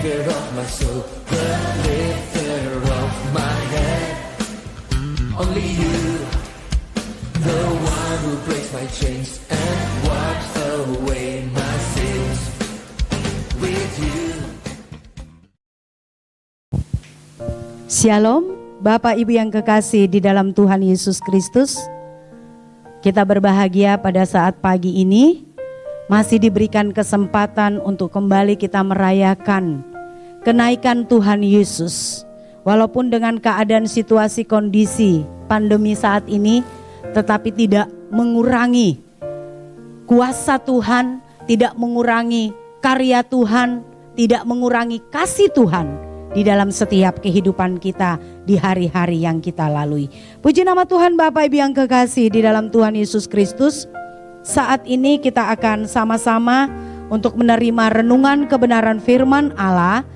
maker of my soul, the lifter of my head. Only you, the one who breaks my chains and wipes away my sins. With you. Shalom, Bapak Ibu yang kekasih di dalam Tuhan Yesus Kristus. Kita berbahagia pada saat pagi ini masih diberikan kesempatan untuk kembali kita merayakan kenaikan Tuhan Yesus. Walaupun dengan keadaan situasi kondisi pandemi saat ini, tetapi tidak mengurangi kuasa Tuhan, tidak mengurangi karya Tuhan, tidak mengurangi kasih Tuhan di dalam setiap kehidupan kita di hari-hari yang kita lalui. Puji nama Tuhan Bapak Ibu yang kekasih di dalam Tuhan Yesus Kristus. Saat ini kita akan sama-sama untuk menerima renungan kebenaran firman Allah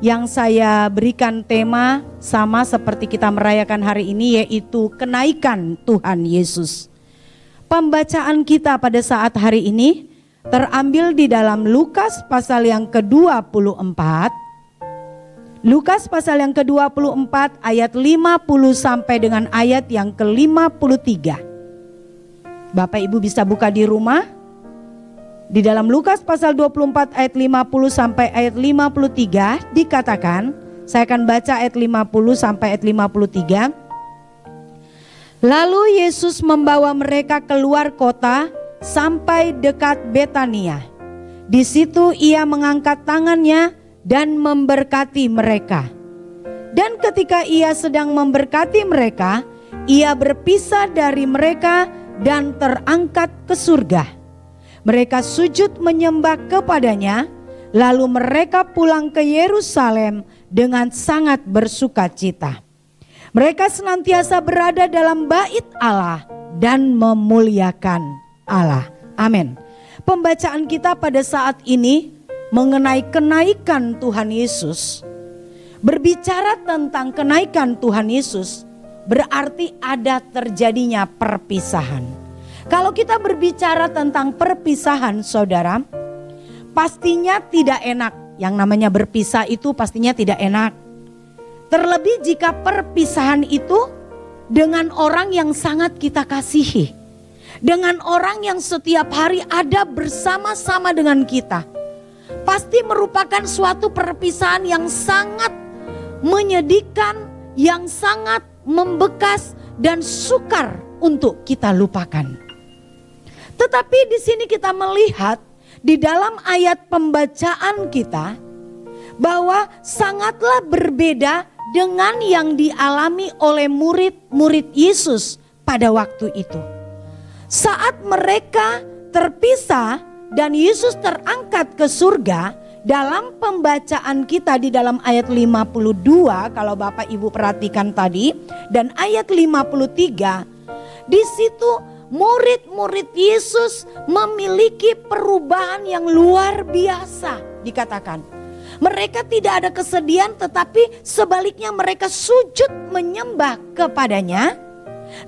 yang saya berikan tema sama seperti kita merayakan hari ini, yaitu kenaikan Tuhan Yesus. Pembacaan kita pada saat hari ini terambil di dalam Lukas pasal yang ke-24. Lukas pasal yang ke-24 ayat 50 sampai dengan ayat yang ke-53. Bapak Ibu bisa buka di rumah. Di dalam Lukas pasal 24 ayat 50 sampai ayat 53 dikatakan, saya akan baca ayat 50 sampai ayat 53. Lalu Yesus membawa mereka keluar kota sampai dekat Betania. Di situ ia mengangkat tangannya dan memberkati mereka. Dan ketika ia sedang memberkati mereka, ia berpisah dari mereka dan terangkat ke surga. Mereka sujud menyembah kepadanya, lalu mereka pulang ke Yerusalem dengan sangat bersukacita. Mereka senantiasa berada dalam bait Allah dan memuliakan Allah. Amin. Pembacaan kita pada saat ini mengenai kenaikan Tuhan Yesus. Berbicara tentang kenaikan Tuhan Yesus berarti ada terjadinya perpisahan. Kalau kita berbicara tentang perpisahan, saudara, pastinya tidak enak. Yang namanya berpisah itu pastinya tidak enak. Terlebih jika perpisahan itu dengan orang yang sangat kita kasihi, dengan orang yang setiap hari ada bersama-sama dengan kita. Pasti merupakan suatu perpisahan yang sangat menyedihkan, yang sangat membekas dan sukar untuk kita lupakan. Tetapi di sini kita melihat di dalam ayat pembacaan kita bahwa sangatlah berbeda dengan yang dialami oleh murid-murid Yesus pada waktu itu. Saat mereka terpisah dan Yesus terangkat ke surga, dalam pembacaan kita di dalam ayat 52, kalau Bapak Ibu perhatikan tadi, dan ayat 53, di situ murid-murid Yesus memiliki perubahan yang luar biasa dikatakan. Mereka tidak ada kesedihan, tetapi sebaliknya mereka sujud menyembah kepadanya.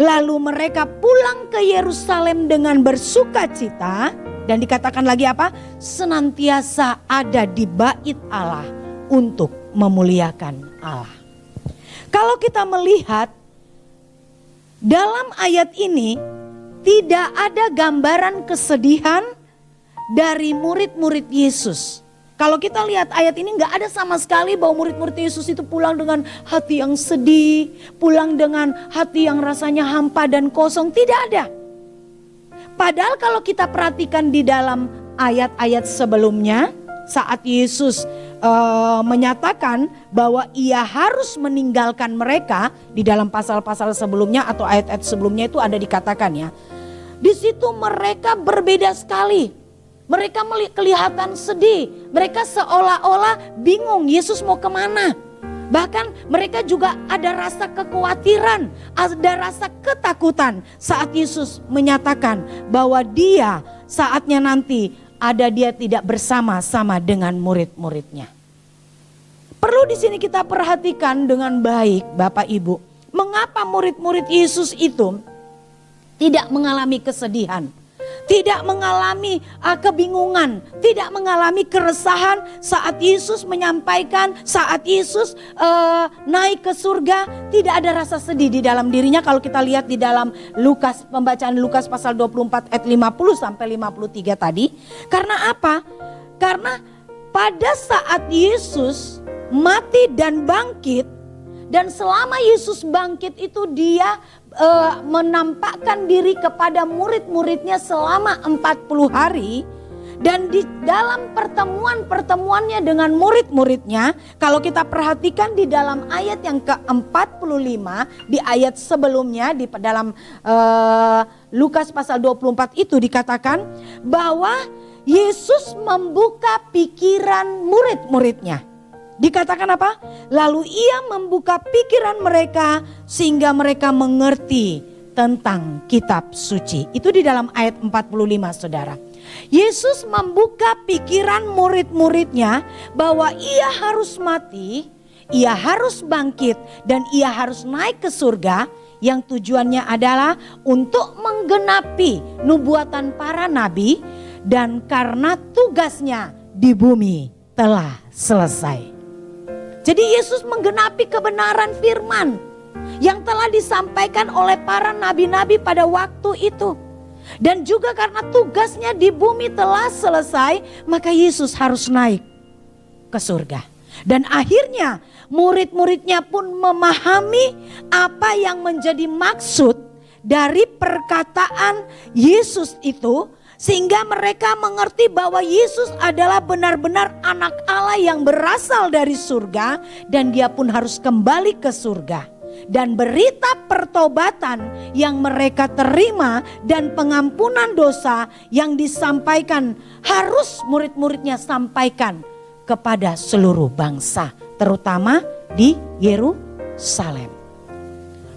Lalu mereka pulang ke Yerusalem dengan bersukacita. Dan dikatakan lagi apa? Senantiasa ada di bait Allah untuk memuliakan Allah. Kalau kita melihat dalam ayat ini tidak ada gambaran kesedihan dari murid-murid Yesus. Kalau kita lihat ayat ini nggak ada sama sekali bahwa murid-murid Yesus itu pulang dengan hati yang sedih, pulang dengan hati yang rasanya hampa dan kosong, tidak ada. Padahal kalau kita perhatikan di dalam ayat-ayat sebelumnya, saat Yesus menyatakan bahwa ia harus meninggalkan mereka, di dalam pasal-pasal sebelumnya atau ayat-ayat sebelumnya itu ada dikatakan ya. Di situ mereka berbeda sekali. Mereka kelihatan sedih. Mereka seolah-olah bingung Yesus mau kemana. Bahkan mereka juga ada rasa kekhawatiran, ada rasa ketakutan saat Yesus menyatakan bahwa dia saatnya nanti dia tidak bersama-sama dengan murid-muridnya. Perlu di sini kita perhatikan dengan baik Bapak Ibu. Mengapa murid-murid Yesus itu tidak mengalami kesedihan? tidak mengalami kebingungan, tidak mengalami keresahan saat Yesus menyampaikan, saat Yesus naik ke surga. Tidak ada rasa sedih di dalam dirinya. Kalau kita lihat di dalam Lukas, pembacaan Lukas pasal 24 ayat 50 sampai 53 tadi. Karena apa? Karena pada saat Yesus mati dan bangkit, dan selama Yesus bangkit itu dia menampakkan diri kepada murid-muridnya selama 40 hari. Dan di dalam pertemuannya dengan murid-muridnya, kalau kita perhatikan di dalam ayat yang ke-45, di ayat sebelumnya di dalam Lukas pasal 24 itu dikatakan bahwa Yesus membuka pikiran murid-muridnya. Dikatakan apa? Lalu ia membuka pikiran mereka sehingga mereka mengerti tentang kitab suci. Itu di dalam ayat 45, saudara. Yesus membuka pikiran murid-muridnya bahwa ia harus mati, ia harus bangkit, dan ia harus naik ke surga. Yang tujuannya adalah untuk menggenapi nubuatan para nabi, dan karena tugasnya di bumi telah selesai. Jadi Yesus menggenapi kebenaran firman yang telah disampaikan oleh para nabi-nabi pada waktu itu. Dan juga karena tugasnya di bumi telah selesai, maka Yesus harus naik ke surga. Dan akhirnya murid-muridnya pun memahami apa yang menjadi maksud dari perkataan Yesus itu. Sehingga mereka mengerti bahwa Yesus adalah benar-benar anak Allah yang berasal dari surga. Dan dia pun harus kembali ke surga. Dan berita pertobatan yang mereka terima dan pengampunan dosa yang disampaikan harus murid-muridnya sampaikan kepada seluruh bangsa. Terutama di Yerusalem.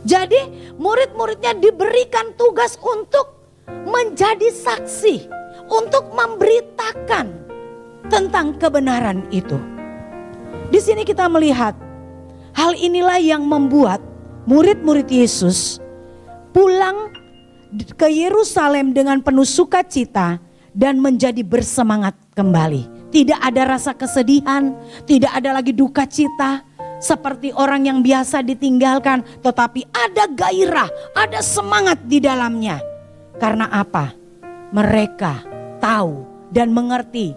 Jadi murid-muridnya diberikan tugas untuk menjadi saksi, untuk memberitakan tentang kebenaran itu. Di sini kita melihat hal inilah yang membuat murid-murid Yesus pulang ke Yerusalem dengan penuh sukacita dan menjadi bersemangat kembali. Tidak ada rasa kesedihan, tidak ada lagi duka cita seperti orang yang biasa ditinggalkan, tetapi ada gairah, ada semangat di dalamnya. Karena apa? Mereka tahu dan mengerti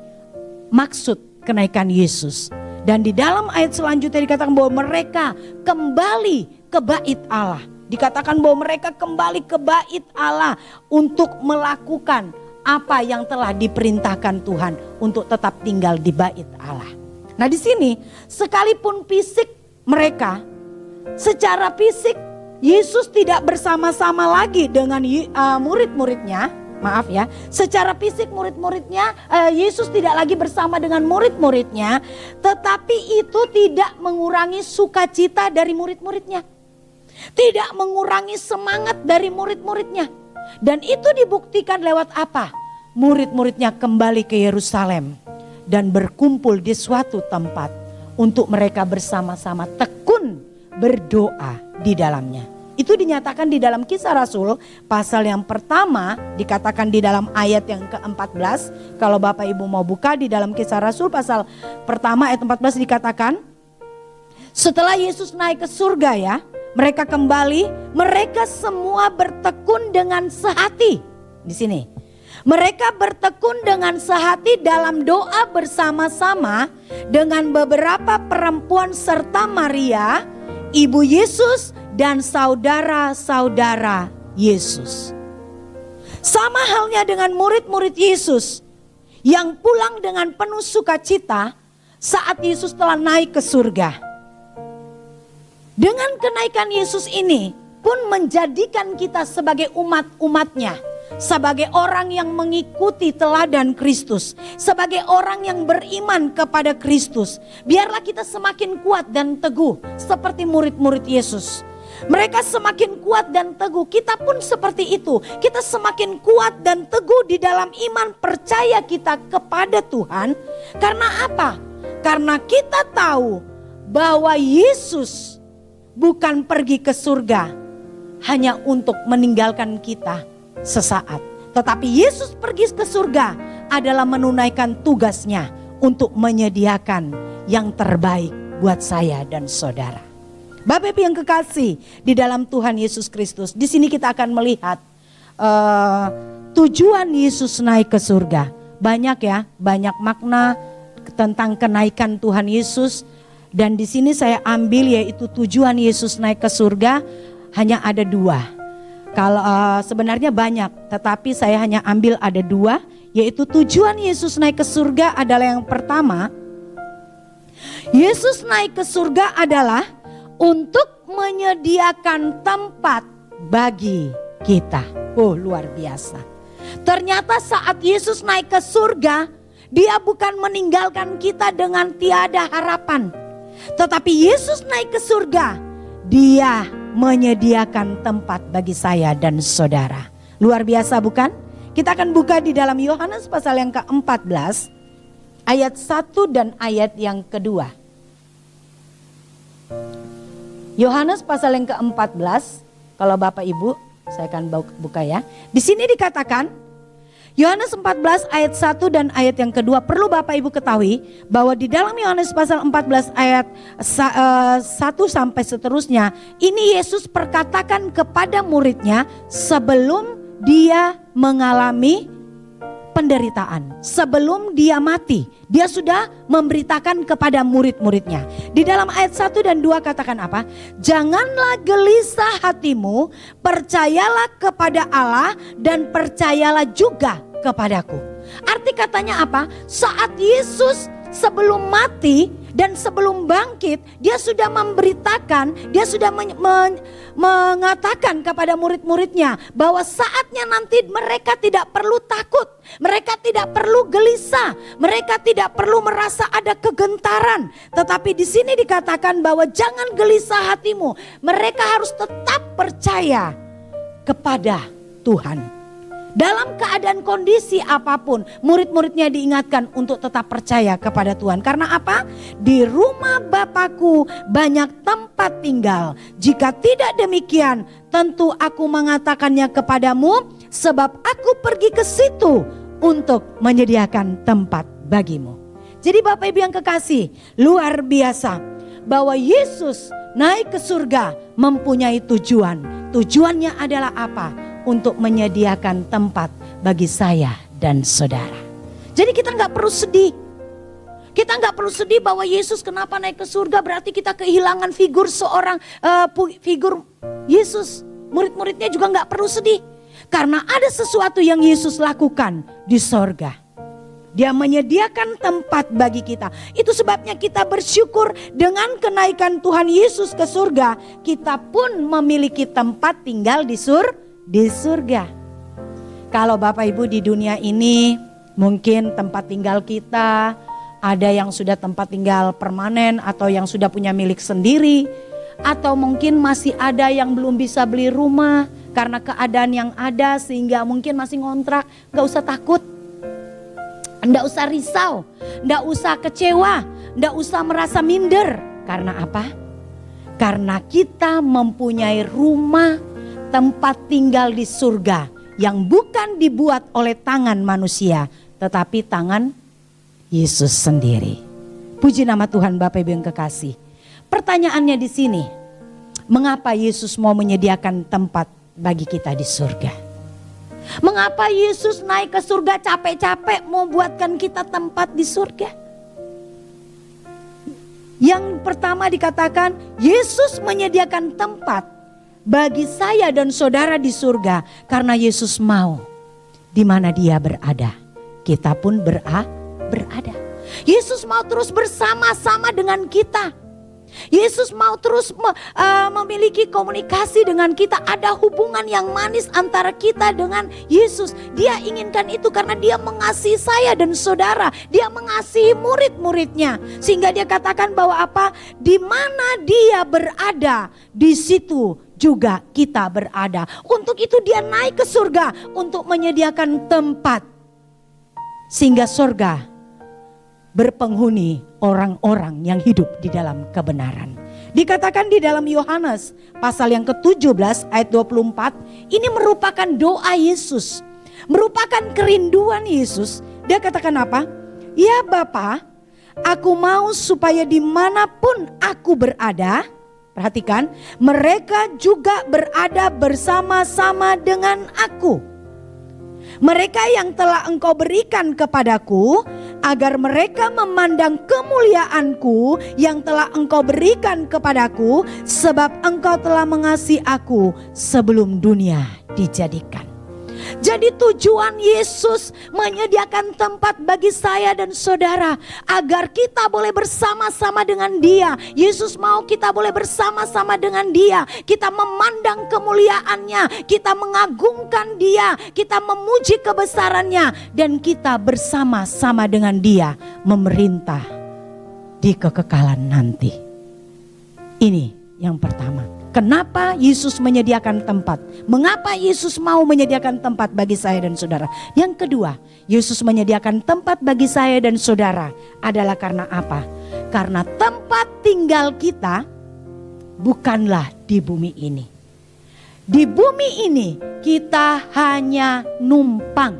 maksud kenaikan Yesus. Dan di dalam ayat selanjutnya dikatakan bahwa mereka kembali ke bait Allah. Dikatakan bahwa mereka kembali ke bait Allah untuk melakukan apa yang telah diperintahkan Tuhan untuk tetap tinggal di bait Allah. Nah di sini sekalipun fisik mereka, secara fisik Yesus tidak bersama-sama lagi dengan murid-muridnya, maaf ya, secara fisik murid-muridnya, Yesus tidak lagi bersama dengan murid-muridnya, tetapi itu tidak mengurangi sukacita dari murid-muridnya, tidak mengurangi semangat dari murid-muridnya, dan itu dibuktikan lewat apa? Murid-muridnya kembali ke Yerusalem dan berkumpul di suatu tempat untuk mereka bersama-sama tekun berdoa di dalamnya. Itu dinyatakan di dalam Kisah Rasul pasal yang pertama, dikatakan di dalam ayat yang ke-14. Kalau Bapak Ibu mau buka di dalam Kisah Rasul pasal pertama ayat 14 dikatakan, setelah Yesus naik ke surga ya, mereka kembali, mereka semua bertekun dengan sehati. Di sini mereka bertekun dengan sehati dalam doa bersama-sama dengan beberapa perempuan serta Maria, ibu Yesus dan saudara-saudara Yesus. Sama halnya dengan murid-murid Yesus yang pulang dengan penuh sukacita saat Yesus telah naik ke surga. Dengan kenaikan Yesus ini pun menjadikan kita sebagai umat-umatnya, sebagai orang yang mengikuti teladan Kristus, sebagai orang yang beriman kepada Kristus. Biarlah kita semakin kuat dan teguh seperti murid-murid Yesus. Mereka semakin kuat dan teguh, kita pun seperti itu. Kita semakin kuat dan teguh di dalam iman percaya kita kepada Tuhan. Karena apa? Karena kita tahu bahwa Yesus bukan pergi ke surga hanya untuk meninggalkan kita sesaat, Tetapi Yesus pergi ke surga adalah menunaikan tugasnya untuk menyediakan yang terbaik buat saya dan saudara. Bapak Ibu yang kekasih di dalam Tuhan Yesus Kristus, di sini kita akan melihat tujuan Yesus naik ke surga. Banyak ya, banyak makna tentang kenaikan Tuhan Yesus. Dan di sini saya ambil yaitu tujuan Yesus naik ke surga hanya ada 2. Kalau sebenarnya banyak, tetapi saya hanya ambil ada 2, yaitu tujuan Yesus naik ke surga adalah yang pertama, Yesus naik ke surga adalah untuk menyediakan tempat bagi kita. Oh, luar biasa. Ternyata saat Yesus naik ke surga, dia bukan meninggalkan kita dengan tiada harapan. Tetapi Yesus naik ke surga, dia menyediakan tempat bagi saya dan saudara. Luar biasa bukan? Kita akan buka di dalam Yohanes pasal yang ke-14 ayat 1 dan ayat yang kedua. Yohanes pasal yang ke-14, kalau Bapak Ibu saya akan buka ya. Di sini dikatakan Yohanes 14 ayat 1 dan ayat yang kedua. Perlu Bapak Ibu ketahui bahwa di dalam Yohanes pasal 14 ayat 1 sampai seterusnya, ini Yesus perkatakan kepada muridnya sebelum dia mengalami penderitaan. Sebelum dia mati, dia sudah memberitakan kepada murid-muridnya. Di dalam ayat 1 dan 2 katakan apa? Janganlah gelisah hatimu, percayalah kepada Allah dan percayalah juga kepadaku. Arti katanya apa? Saat Yesus sebelum mati dan sebelum bangkit, dia sudah memberitakan, dia sudah mengatakan kepada murid-muridnya bahwa saatnya nanti mereka tidak perlu takut, mereka tidak perlu gelisah, mereka tidak perlu merasa ada kegentaran. Tetapi di sini dikatakan bahwa jangan gelisah hatimu, mereka harus tetap percaya kepada Tuhan. Dalam keadaan kondisi apapun, murid-muridnya diingatkan untuk tetap percaya kepada Tuhan. Karena apa? Di rumah Bapakku banyak tempat tinggal. Jika tidak demikian, tentu aku mengatakannya kepadamu, sebab aku pergi ke situ untuk menyediakan tempat bagimu. Jadi Bapak Ibu yang kekasih, luar biasa bahwa Yesus naik ke surga mempunyai tujuan. Tujuannya adalah apa? Untuk menyediakan tempat bagi saya dan saudara. Jadi kita nggak perlu sedih. Kita nggak perlu sedih bahwa Yesus kenapa naik ke surga, berarti kita kehilangan figur seorang figur Yesus. Murid-muridnya juga nggak perlu sedih. Karena ada sesuatu yang Yesus lakukan di sorga. Dia menyediakan tempat bagi kita. Itu sebabnya kita bersyukur dengan kenaikan Tuhan Yesus ke surga. Kita pun memiliki tempat tinggal di surga. Kalau Bapak Ibu di dunia ini mungkin tempat tinggal kita ada yang sudah tempat tinggal permanen atau yang sudah punya milik sendiri, atau mungkin masih ada yang belum bisa beli rumah karena keadaan yang ada sehingga mungkin masih ngontrak. Gak usah takut, gak usah risau, gak usah kecewa, gak usah merasa minder. Karena apa? Karena kita mempunyai rumah, tempat tinggal di surga yang bukan dibuat oleh tangan manusia, tetapi tangan Yesus sendiri. Puji nama Tuhan Bapak Ibu yang kekasih. Pertanyaannya di sini, mengapa Yesus mau menyediakan tempat bagi kita di surga? Mengapa Yesus naik ke surga capek-capek mau buatkan kita tempat di surga? Yang pertama dikatakan, Yesus menyediakan tempat bagi saya dan saudara di surga karena Yesus mau di mana dia berada, kita pun berada. Yesus mau terus bersama-sama dengan kita. Yesus mau terus memiliki komunikasi dengan kita. Ada hubungan yang manis antara kita dengan Yesus. Dia inginkan itu karena dia mengasihi saya dan saudara. Dia mengasihi murid-muridnya. Sehingga dia katakan bahwa apa? Di mana dia berada, di situ juga kita berada. Untuk itu dia naik ke surga untuk menyediakan tempat. Sehingga surga berpenghuni orang-orang yang hidup di dalam kebenaran. Dikatakan di dalam Yohanes pasal yang ke-17 ayat 24, ini merupakan doa Yesus. merupakan kerinduan Yesus. Dia katakan apa? Ya Bapa, aku mau supaya dimanapun aku berada, perhatikan, mereka juga berada bersama-sama dengan aku. Mereka yang telah Engkau berikan kepadaku, agar mereka memandang kemuliaanku yang telah Engkau berikan kepadaku, sebab Engkau telah mengasihi aku sebelum dunia dijadikan. Jadi tujuan Yesus menyediakan tempat bagi saya dan saudara agar kita boleh bersama-sama dengan Dia. Yesus mau kita boleh bersama-sama dengan Dia. Kita memandang kemuliaannya, kita mengagungkan Dia, kita memuji kebesarannya, dan kita bersama-sama dengan Dia memerintah di kekekalan nanti. Ini yang pertama. Kenapa Yesus menyediakan tempat? Mengapa Yesus mau menyediakan tempat bagi saya dan saudara? Yang kedua, Yesus menyediakan tempat bagi saya dan saudara adalah karena apa? Karena tempat tinggal kita bukanlah di bumi ini. Di bumi ini kita hanya numpang.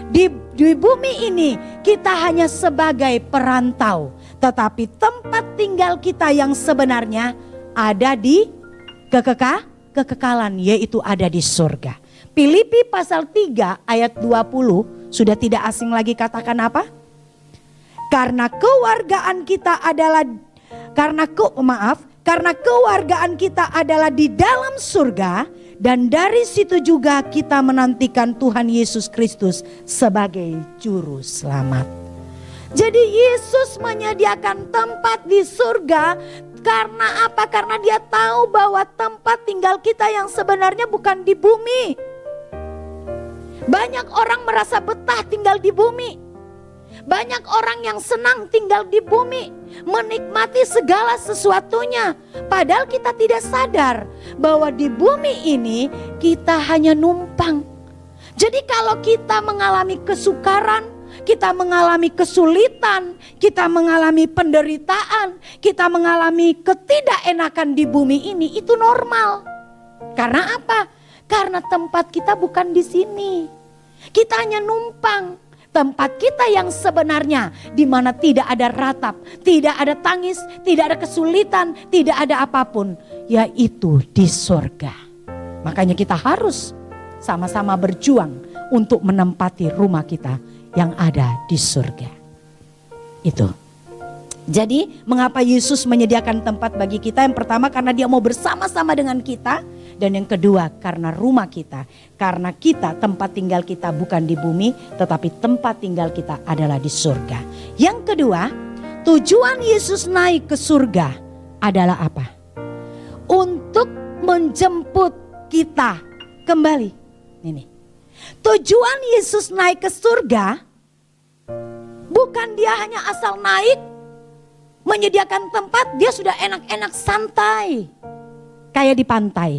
Di bumi ini kita hanya sebagai perantau. Tetapi tempat tinggal kita yang sebenarnya ada di kekekalan, yaitu ada di surga. Filipi pasal 3 ayat 20 sudah tidak asing lagi, katakan apa? Karena kewargaan kita adalah di dalam surga, dan dari situ juga kita menantikan Tuhan Yesus Kristus sebagai juru selamat. Jadi Yesus menyediakan tempat di surga. Karena apa? Karena Dia tahu bahwa tempat tinggal kita yang sebenarnya bukan di bumi. Banyak orang merasa betah tinggal di bumi. Banyak orang yang senang tinggal di bumi, menikmati segala sesuatunya. Padahal kita tidak sadar bahwa di bumi ini kita hanya numpang. Jadi kalau kita mengalami kesukaran, kita mengalami kesulitan, kita mengalami penderitaan, kita mengalami ketidakenakan di bumi ini, itu normal. Karena apa? Karena tempat kita bukan di sini. Kita hanya numpang. Tempat kita yang sebenarnya, di mana tidak ada ratap, tidak ada tangis, tidak ada kesulitan, tidak ada apapun, yaitu di surga. Makanya kita harus sama-sama berjuang untuk menempati rumah kita yang ada di surga. Itu. Jadi mengapa Yesus menyediakan tempat bagi kita? Yang pertama karena Dia mau bersama-sama dengan kita. Dan yang kedua karena rumah kita. Karena kita, tempat tinggal kita bukan di bumi, tetapi tempat tinggal kita adalah di surga. Yang kedua, tujuan Yesus naik ke surga adalah apa? Untuk menjemput kita kembali. Ini. Tujuan Yesus naik ke surga bukan Dia hanya asal naik, menyediakan tempat, Dia sudah enak-enak santai kayak di pantai.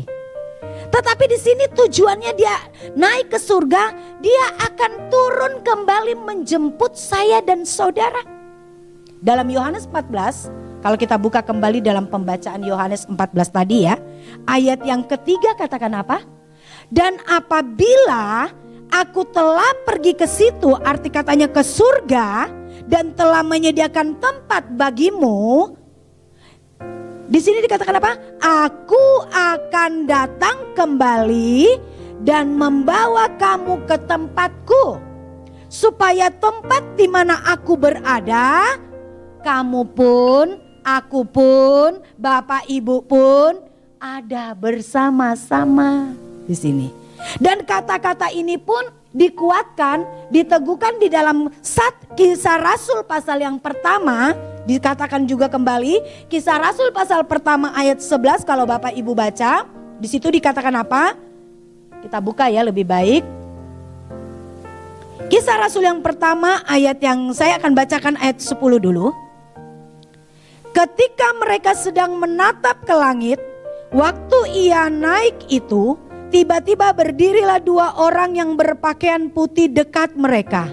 Tetapi di sini tujuannya Dia naik ke surga, Dia akan turun kembali menjemput saya dan saudara. Dalam Yohanes 14, kalau kita buka kembali dalam pembacaan Yohanes 14 tadi ya, ayat yang ketiga katakan apa? Dan apabila aku telah pergi ke situ, arti katanya ke surga, dan telah menyediakan tempat bagimu. Di sini dikatakan apa? Aku akan datang kembali dan membawa kamu ke tempatku, supaya tempat di mana aku berada, kamu pun, aku pun, Bapak Ibu pun ada bersama-sama di sini. Dan kata-kata ini pun dikuatkan, diteguhkan di dalam Kisah Rasul pasal yang pertama. Dikatakan juga kembali, Kisah Rasul pasal pertama ayat 11 kalau Bapak Ibu baca. Di situ dikatakan apa? Kita buka ya lebih baik. Kisah Rasul yang pertama ayat yang saya akan bacakan ayat 10 dulu. Ketika mereka sedang menatap ke langit, waktu Ia naik itu, tiba-tiba berdirilah dua orang yang berpakaian putih dekat mereka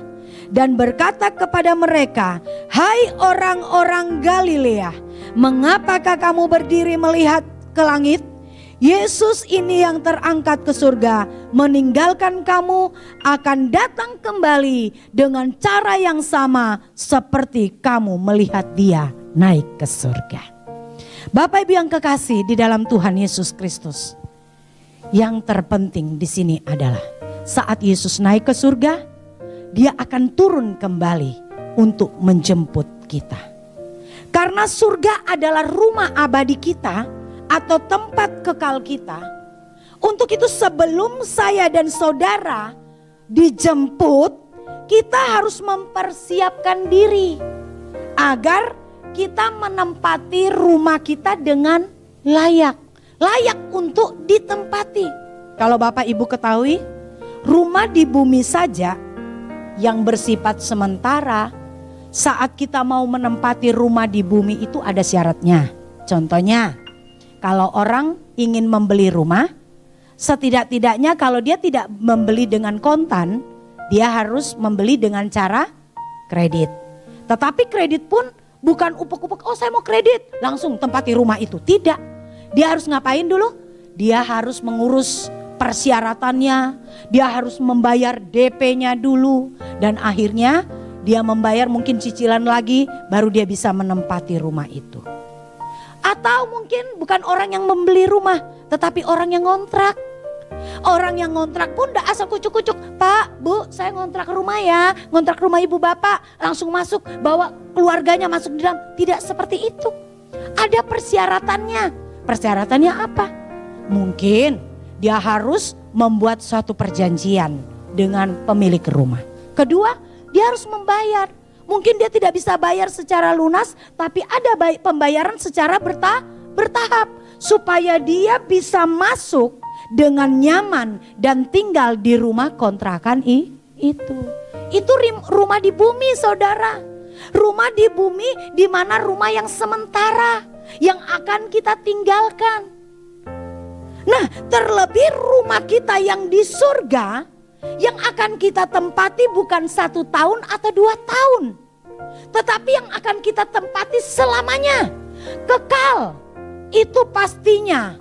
dan berkata kepada mereka, "Hai orang-orang Galilea, mengapakah kamu berdiri melihat ke langit? Yesus ini yang terangkat ke surga, meninggalkan kamu, akan datang kembali dengan cara yang sama seperti kamu melihat dia naik ke surga. Bapak Ibu yang kekasih di dalam Tuhan Yesus Kristus, yang terpenting di sini adalah saat Yesus naik ke surga, dia akan turun kembali untuk menjemput kita. Karena surga adalah rumah abadi kita atau tempat kekal kita. Untuk itu sebelum saya dan saudara dijemput, kita harus mempersiapkan diri agar kita menempati rumah kita dengan layak. Layak untuk ditempati. Kalau Bapak Ibu ketahui, rumah di bumi saja yang bersifat sementara, saat kita mau menempati rumah di bumi itu ada syaratnya. Contohnya, kalau orang ingin membeli rumah, setidak-tidaknya kalau dia tidak membeli dengan kontan, dia harus membeli dengan cara kredit. Tetapi kredit pun bukan upek-upek, oh saya mau kredit, langsung tempati rumah itu. Tidak, dia harus ngapain dulu? Dia harus mengurus persyaratannya, dia harus membayar DP-nya dulu. Dan akhirnya dia membayar mungkin cicilan lagi, baru dia bisa menempati rumah itu. Atau mungkin bukan orang yang membeli rumah, tetapi orang yang ngontrak. Orang yang ngontrak pun gak asal kucuk-kucuk. Pak, Bu, saya ngontrak rumah ya. Ngontrak rumah ibu bapak. Langsung masuk, bawa keluarganya masuk di dalam. Tidak seperti itu. Ada persyaratannya. Persyaratannya apa? Mungkin dia harus membuat suatu perjanjian dengan pemilik rumah. Kedua, dia harus membayar. Mungkin dia tidak bisa bayar secara lunas, tapi ada pembayaran secara bertahap. Supaya dia bisa masuk dengan nyaman dan tinggal di rumah kontrakan itu. Itu rumah di bumi, saudara. Rumah di bumi di mana rumah yang sementara, yang akan kita tinggalkan. Nah, terlebih rumah kita yang di surga, yang akan kita tempati bukan 1 tahun atau 2 tahun. Tetapi yang akan kita tempati selamanya. Kekal. Itu pastinya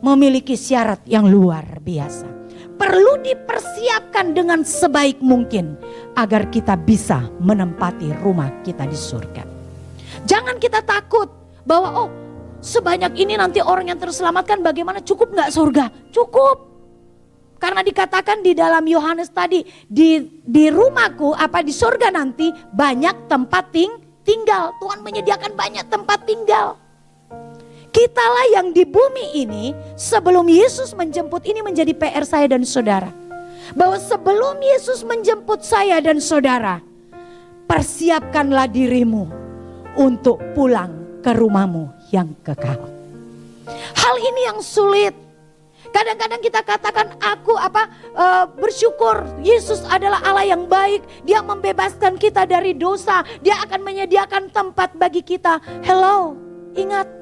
memiliki syarat yang luar biasa. Perlu dipersiapkan dengan sebaik mungkin agar kita bisa menempati rumah kita di surga. Jangan kita takut bahwa sebanyak ini nanti orang yang terselamatkan bagaimana, cukup gak surga? Cukup. Karena dikatakan di dalam Yohanes tadi, di rumahku di surga nanti banyak tempat tinggal. Tuhan menyediakan banyak tempat tinggal. Kitalah yang di bumi ini sebelum Yesus menjemput, ini menjadi PR saya dan saudara. Bahwa sebelum Yesus menjemput saya dan saudara, persiapkanlah dirimu untuk pulang ke rumahmu yang kekal. Hal ini yang sulit. Kadang-kadang kita katakan aku bersyukur Yesus adalah Allah yang baik. Dia membebaskan kita dari dosa. Dia akan menyediakan tempat bagi kita. Hello, ingat.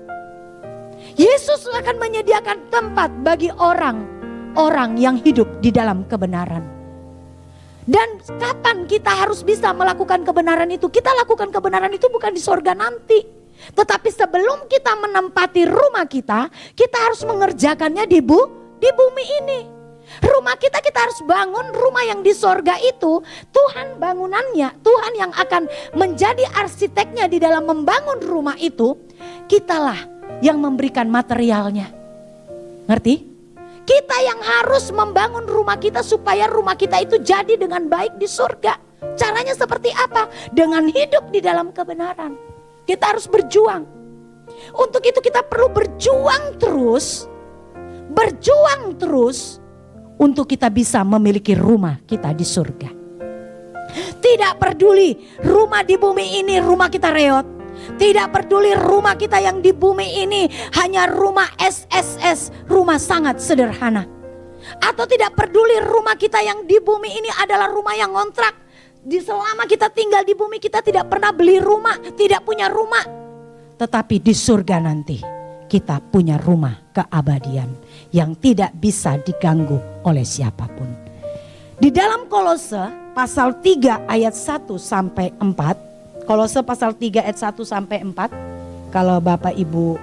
Yesus akan menyediakan tempat bagi orang yang hidup di dalam kebenaran. Dan kapan kita harus bisa melakukan kebenaran itu? Kita lakukan kebenaran itu bukan di sorga nanti. Tetapi sebelum kita menempati rumah kita harus mengerjakannya di bumi ini. Rumah kita harus bangun rumah yang di sorga itu. Tuhan bangunannya, Tuhan yang akan menjadi arsiteknya di dalam membangun rumah itu. Kitalah yang memberikan materialnya. Ngerti? Kita yang harus membangun rumah kita supaya rumah kita itu jadi dengan baik di surga. Caranya seperti apa? Dengan hidup di dalam kebenaran. Kita harus berjuang. Untuk itu kita perlu berjuang terus. Berjuang terus untuk kita bisa memiliki rumah kita di surga. Tidak peduli rumah di bumi ini rumah kita reot. Tidak peduli rumah kita yang di bumi ini hanya rumah SSS, rumah sangat sederhana. Atau tidak peduli rumah kita yang di bumi ini adalah rumah yang ngontrak. Selama kita tinggal di bumi kita tidak pernah beli rumah, tidak punya rumah. Tetapi di surga nanti kita punya rumah keabadian yang tidak bisa diganggu oleh siapapun. Di dalam Kolose pasal 3 ayat 1 sampai 4. Kolose pasal 3 ayat 1 sampai 4. Kalau Bapak Ibu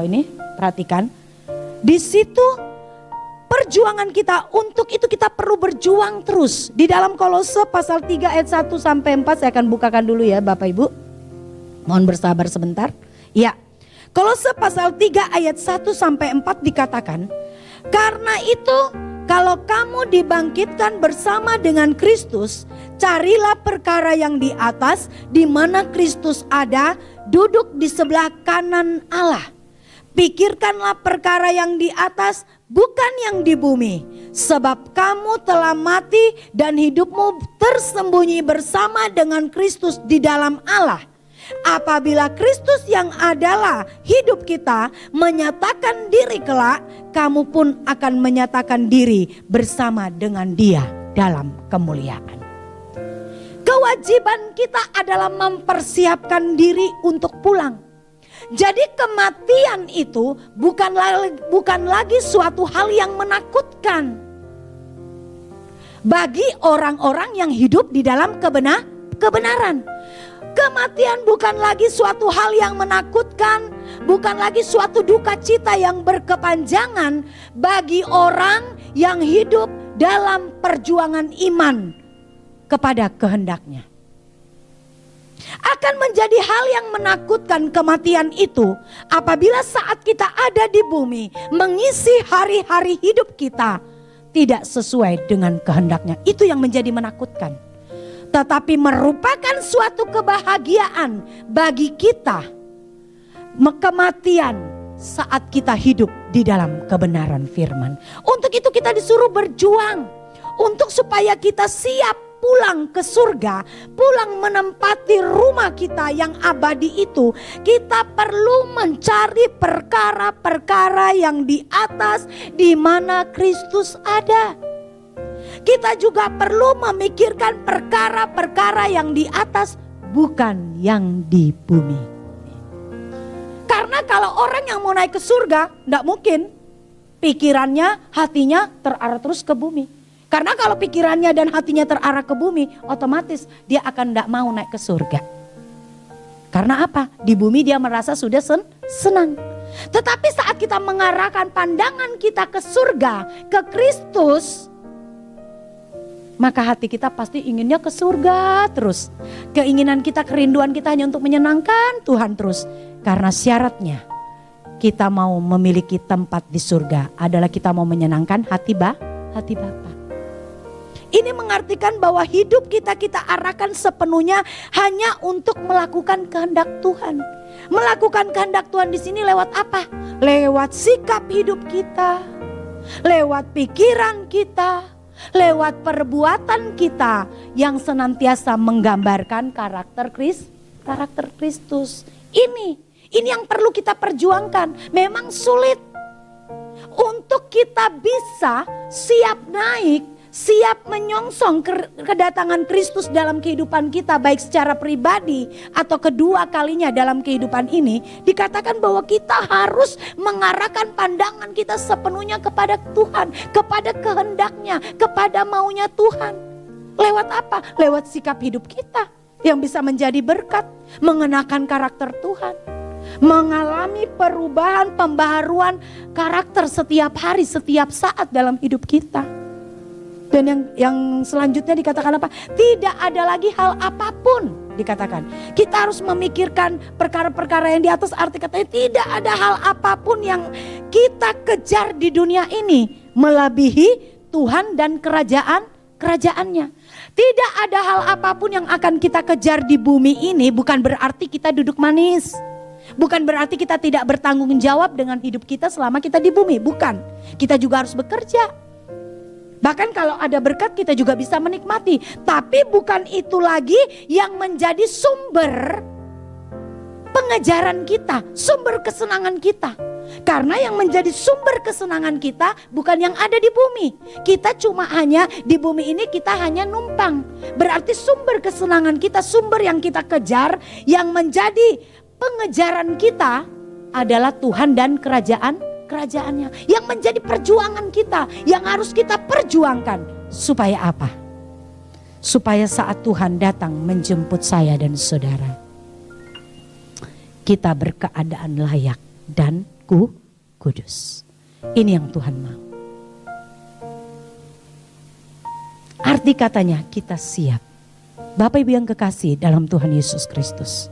ini perhatikan. Di situ perjuangan kita, untuk itu kita perlu berjuang terus. Di dalam Kolose pasal 3 ayat 1 sampai 4, saya akan bukakan dulu ya Bapak Ibu. Mohon bersabar sebentar. Ya, Kolose pasal 3 ayat 1 sampai 4 dikatakan, karena itu kalau kamu dibangkitkan bersama dengan Kristus, carilah perkara yang di atas, di mana Kristus ada, duduk di sebelah kanan Allah. Pikirkanlah perkara yang di atas, bukan yang di bumi. Sebab kamu telah mati dan hidupmu tersembunyi bersama dengan Kristus di dalam Allah. Apabila Kristus yang adalah hidup kita menyatakan diri kelak, kamu pun akan menyatakan diri bersama dengan Dia dalam kemuliaan. Kewajiban kita adalah mempersiapkan diri untuk pulang. Jadi kematian itu bukan lagi suatu hal yang menakutkan bagi orang-orang yang hidup di dalam kebenaran. Kematian bukan lagi suatu hal yang menakutkan, bukan lagi suatu duka cita yang berkepanjangan bagi orang yang hidup dalam perjuangan iman kepada kehendaknya. Akan menjadi hal yang menakutkan kematian itu apabila saat kita ada di bumi mengisi hari-hari hidup kita tidak sesuai dengan kehendaknya. Itu yang menjadi menakutkan. Tetapi merupakan suatu kebahagiaan bagi kita kematian saat kita hidup di dalam kebenaran firman. Untuk itu kita disuruh berjuang untuk supaya kita siap pulang ke surga, pulang menempati rumah kita yang abadi itu. Kita perlu mencari perkara-perkara yang di atas, di mana Kristus ada. Kita juga perlu memikirkan perkara-perkara yang di atas, bukan yang di bumi. Karena kalau orang yang mau naik ke surga, tidak mungkin pikirannya, hatinya terarah terus ke bumi. Karena kalau pikirannya dan hatinya terarah ke bumi, otomatis dia akan tidak mau naik ke surga. Karena apa? Di bumi dia merasa sudah senang. Tetapi saat kita mengarahkan pandangan kita ke surga, ke Kristus, maka hati kita pasti inginnya ke surga terus. Keinginan kita, kerinduan kita hanya untuk menyenangkan Tuhan terus. Karena syaratnya kita mau memiliki tempat di surga adalah kita mau menyenangkan hati Bapa. Ini mengartikan bahwa hidup kita arahkan sepenuhnya hanya untuk melakukan kehendak Tuhan. Melakukan kehendak Tuhan di sini lewat apa? Lewat sikap hidup kita, lewat pikiran kita, lewat perbuatan kita yang senantiasa menggambarkan karakter Kristus. Ini yang perlu kita perjuangkan. Memang sulit untuk kita bisa siap naik, siap menyongsong kedatangan Kristus dalam kehidupan kita, baik secara pribadi atau kedua kalinya dalam kehidupan ini. Dikatakan bahwa kita harus mengarahkan pandangan kita sepenuhnya kepada Tuhan, kepada kehendaknya, kepada maunya Tuhan. Lewat apa? Lewat sikap hidup kita yang bisa menjadi berkat, mengenakan karakter Tuhan, mengalami perubahan, pembaharuan karakter setiap hari, setiap saat dalam hidup kita. Dan yang selanjutnya dikatakan apa? Tidak ada lagi hal apapun dikatakan. Kita harus memikirkan perkara-perkara yang di atas. Arti katanya tidak ada hal apapun yang kita kejar di dunia ini melebihi Tuhan dan kerajaannya. Tidak ada hal apapun yang akan kita kejar di bumi ini, bukan berarti kita duduk manis. Bukan berarti kita tidak bertanggung jawab dengan hidup kita selama kita di bumi. Bukan. Kita juga harus bekerja. Bahkan kalau ada berkat kita juga bisa menikmati. Tapi bukan itu lagi yang menjadi sumber pengejaran kita, sumber kesenangan kita. Karena yang menjadi sumber kesenangan kita bukan yang ada di bumi. Kita cuma hanya di bumi ini, kita hanya numpang. Berarti sumber kesenangan kita, sumber yang kita kejar, yang menjadi pengejaran kita adalah Tuhan dan kerajaannya. Yang menjadi perjuangan kita, yang harus kita perjuangkan. Supaya apa? Supaya saat Tuhan datang menjemput saya dan saudara, kita berkeadaan layak dan kudus. Ini yang Tuhan mau. Arti katanya kita siap. Bapak Ibu yang kekasih dalam Tuhan Yesus Kristus.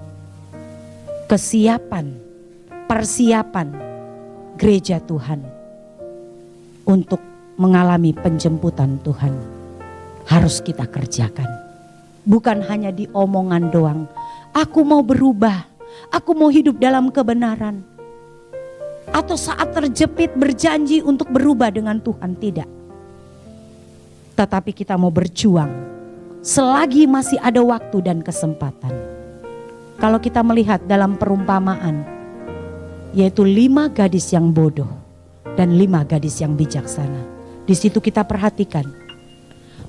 Kesiapan, persiapan gereja Tuhan untuk mengalami penjemputan Tuhan harus kita kerjakan. Bukan hanya di omongan doang. Aku mau berubah, aku mau hidup dalam kebenaran. Atau saat terjepit berjanji untuk berubah dengan Tuhan, tidak. Tetapi kita mau berjuang selagi masih ada waktu dan kesempatan. Kalau kita melihat dalam perumpamaan, yaitu 5 gadis yang bodoh dan 5 gadis yang bijaksana. Di situ kita perhatikan,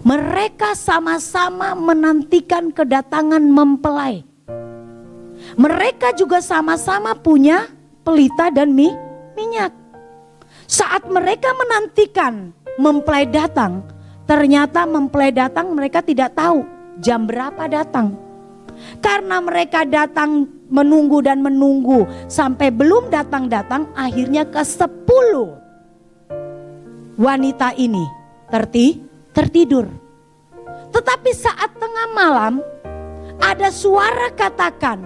mereka sama-sama menantikan kedatangan mempelai. Mereka juga sama-sama punya pelita dan minyak. Saat mereka menantikan mempelai datang, ternyata mempelai datang mereka tidak tahu jam berapa datang. Karena mereka datang menunggu dan menunggu sampai belum datang-datang, akhirnya ke-10 wanita ini tertidur. Tetapi saat tengah malam ada suara katakan,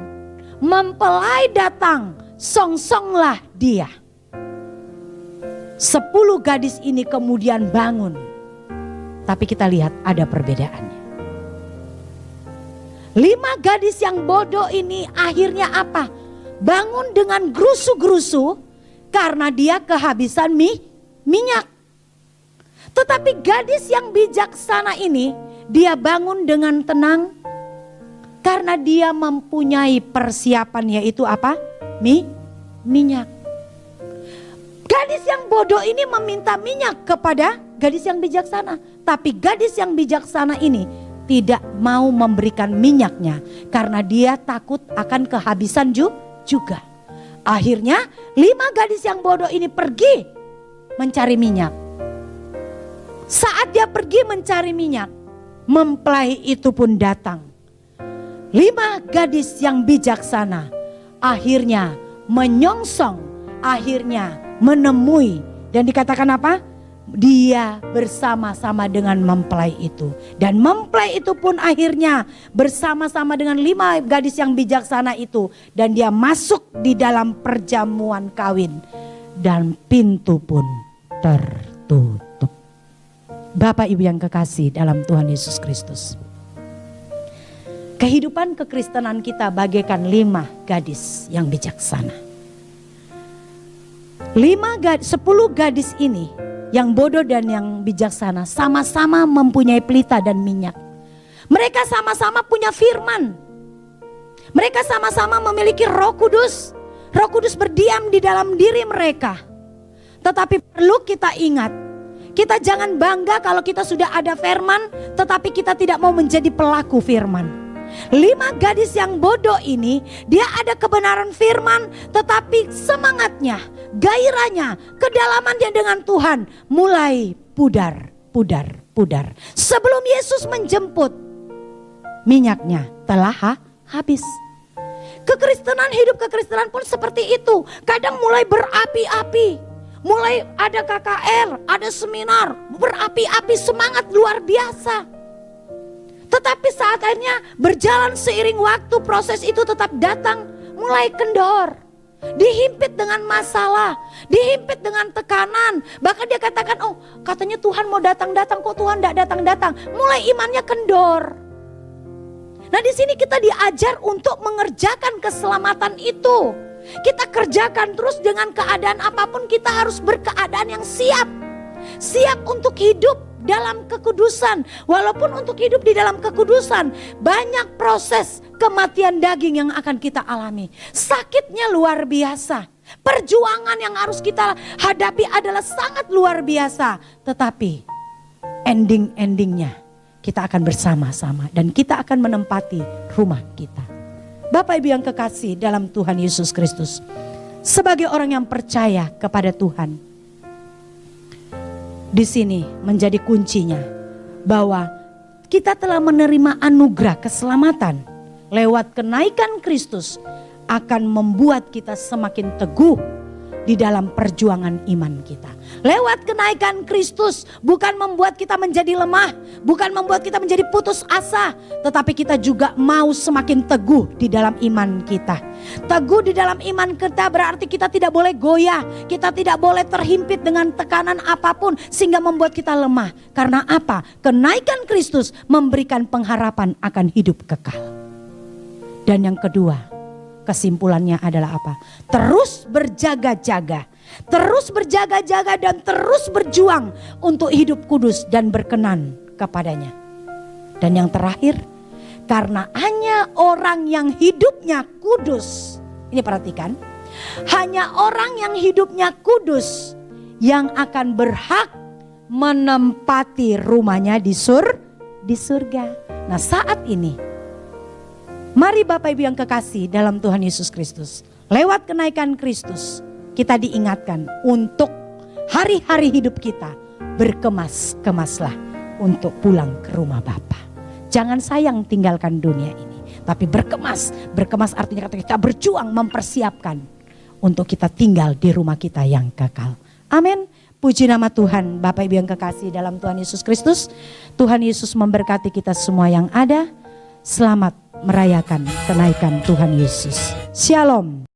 mempelai datang, songsonglah dia. 10 gadis ini kemudian bangun. Tapi kita lihat ada perbedaannya. 5 gadis yang bodoh ini akhirnya apa? Bangun dengan gerusu-gerusu karena dia kehabisan minyak. Tetapi gadis yang bijaksana ini, dia bangun dengan tenang karena dia mempunyai persiapan, yaitu apa? Minyak. Gadis yang bodoh ini meminta minyak kepada gadis yang bijaksana. Tapi gadis yang bijaksana ini tidak mau memberikan minyaknya karena dia takut akan kehabisan juga. Akhirnya 5 gadis yang bodoh ini pergi mencari minyak. Saat dia pergi mencari minyak, mempelai itu pun datang. 5 gadis yang bijaksana akhirnya menyongsong, akhirnya menemui, dan dikatakan apa? Dia bersama-sama dengan mempelai itu. Dan mempelai itu pun akhirnya bersama-sama dengan 5 gadis yang bijaksana itu. Dan dia masuk di dalam perjamuan kawin. Dan pintu pun tertutup. Bapak Ibu yang kekasih dalam Tuhan Yesus Kristus. Kehidupan kekristenan kita bagaikan 5 gadis yang bijaksana. 10 gadis ini yang bodoh dan yang bijaksana sama-sama mempunyai pelita dan minyak. Mereka sama-sama punya firman. Mereka sama-sama memiliki Roh Kudus. Roh Kudus berdiam di dalam diri mereka. Tetapi perlu kita ingat, kita jangan bangga kalau kita sudah ada firman, tetapi kita tidak mau menjadi pelaku firman. 5 gadis yang bodoh ini, dia ada kebenaran firman, tetapi semangatnya, gairahnya, kedalamannya dengan Tuhan mulai pudar. Sebelum Yesus menjemput, minyaknya telah habis. Hidup kekristenan pun seperti itu. Kadang mulai berapi-api, mulai ada KKR, ada seminar, berapi-api, semangat luar biasa. Tetapi saat akhirnya berjalan seiring waktu, proses itu tetap datang, mulai kendor. Dihimpit dengan masalah, dihimpit dengan tekanan. Bahkan dia katakan, oh katanya Tuhan mau datang-datang, kok Tuhan tidak datang-datang. Mulai imannya kendor. Nah di sini kita diajar untuk mengerjakan keselamatan itu. Kita kerjakan terus dengan keadaan apapun, kita harus berkeadaan yang siap. Siap untuk hidup dalam kekudusan. Walaupun untuk hidup di dalam kekudusan banyak proses kematian daging yang akan kita alami. Sakitnya luar biasa. Perjuangan yang harus kita hadapi adalah sangat luar biasa. Tetapi endingnya kita akan bersama-sama dan kita akan menempati rumah kita. Bapak Ibu yang kekasih dalam Tuhan Yesus Kristus, sebagai orang yang percaya kepada Tuhan, di sini menjadi kuncinya bahwa kita telah menerima anugerah keselamatan lewat kenaikan Kristus akan membuat kita semakin teguh, di dalam perjuangan iman kita. Lewat kenaikan Kristus bukan membuat kita menjadi lemah, bukan membuat kita menjadi putus asa, tetapi kita juga mau semakin teguh di dalam iman kita. Teguh di dalam iman kita berarti kita tidak boleh goyah, kita tidak boleh terhimpit dengan tekanan apapun sehingga membuat kita lemah. Karena apa? Kenaikan Kristus memberikan pengharapan akan hidup kekal. Dan yang kedua, kesimpulannya adalah apa? Terus berjaga-jaga. Terus berjaga-jaga dan terus berjuang untuk hidup kudus dan berkenan kepadanya. Dan yang terakhir, karena hanya orang yang hidupnya kudus, ini perhatikan, hanya orang yang hidupnya kudus yang akan berhak menempati rumahnya di surga. Nah, saat ini mari Bapak Ibu yang kekasih dalam Tuhan Yesus Kristus, lewat kenaikan Kristus kita diingatkan untuk hari-hari hidup kita berkemas-kemaslah untuk pulang ke rumah Bapa. Jangan sayang tinggalkan dunia ini, tapi berkemas. Berkemas artinya kita berjuang mempersiapkan untuk kita tinggal di rumah kita yang kekal. Amin. Puji nama Tuhan. Bapak Ibu yang kekasih dalam Tuhan Yesus Kristus, Tuhan Yesus memberkati kita semua yang ada. Selamat merayakan kenaikan Tuhan Yesus. Shalom.